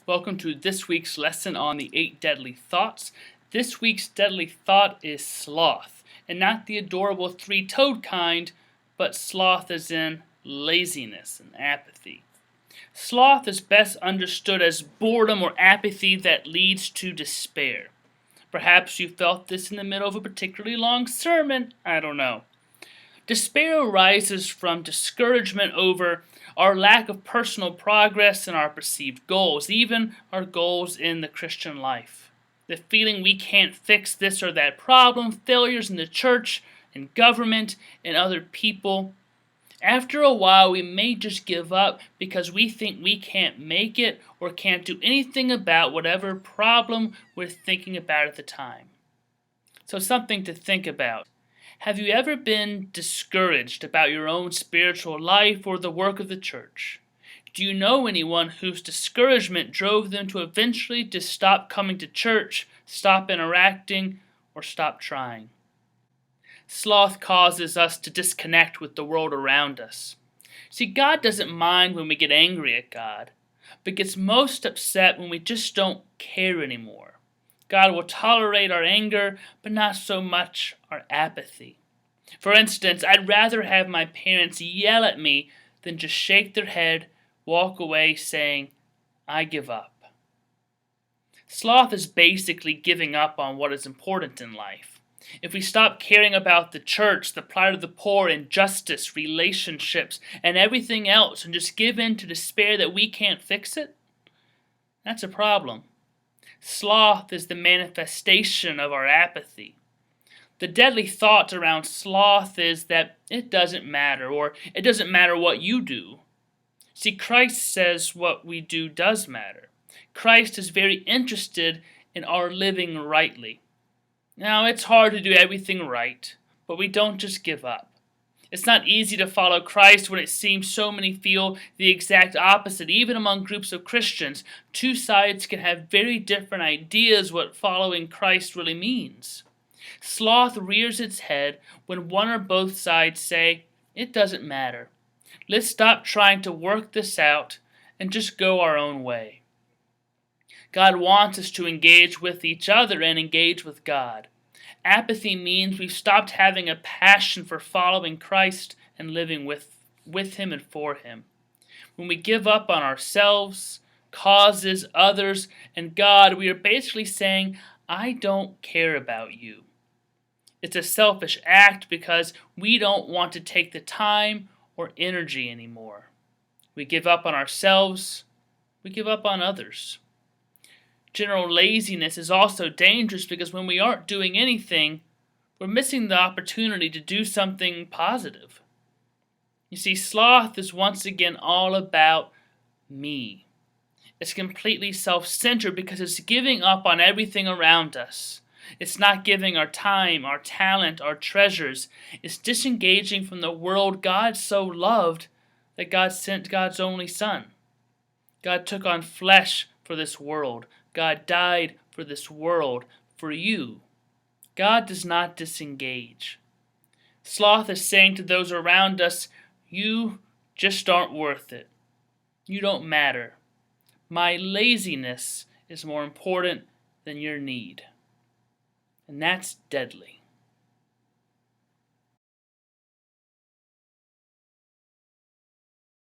Welcome to this week's lesson on the 8 deadly thoughts. This week's deadly thought is sloth, and not the adorable three-toed kind, but sloth as in laziness and apathy. Sloth is best understood as boredom or apathy that leads to despair. Perhaps you felt this in the middle of a particularly long sermon, I don't know. Despair arises from discouragement over our lack of personal progress and our perceived goals, even our goals in the Christian life. The feeling we can't fix this or that problem, failures in the church, in government, and other people. After a while, we may just give up because we think we can't make it or can't do anything about whatever problem we're thinking about at the time. So something to think about. Have you ever been discouraged about your own spiritual life or the work of the church? Do you know anyone whose discouragement drove them to eventually just stop coming to church, stop interacting, or stop trying? Sloth causes us to disconnect with the world around us. See, God doesn't mind when we get angry at God, but gets most upset when we just don't care anymore. God will tolerate our anger, but not so much our apathy. For instance, I'd rather have my parents yell at me than just shake their head, walk away saying, I give up. Sloth is basically giving up on what is important in life. If we stop caring about the church, the plight of the poor, injustice, relationships, and everything else, and just give in to despair that we can't fix it, that's a problem. Sloth is the manifestation of our apathy. The deadly thought around sloth is that it doesn't matter, or it doesn't matter what you do. See, Christ says what we do does matter. Christ is very interested in our living rightly. Now, it's hard to do everything right, but we don't just give up. It's not easy to follow Christ when it seems so many feel the exact opposite. Even among groups of Christians, two sides can have very different ideas what following Christ really means. Sloth rears its head when one or both sides say, it doesn't matter. Let's stop trying to work this out and just go our own way. God wants us to engage with each other and engage with God. Apathy means we've stopped having a passion for following Christ and living with Him and for Him. When we give up on ourselves, causes, others, and God, we are basically saying, I don't care about you. It's a selfish act because we don't want to take the time or energy anymore. We give up on ourselves, we give up on others. General laziness is also dangerous because when we aren't doing anything, we're missing the opportunity to do something positive. You see, sloth is once again all about me. It's completely self-centered because it's giving up on everything around us. It's not giving our time, our talent, our treasures. It's disengaging from the world God so loved that God sent God's only Son. God took on flesh for this world. God died for this world, for you. God does not disengage. Sloth is saying to those around us, you just aren't worth it. You don't matter. My laziness is more important than your need. And that's deadly.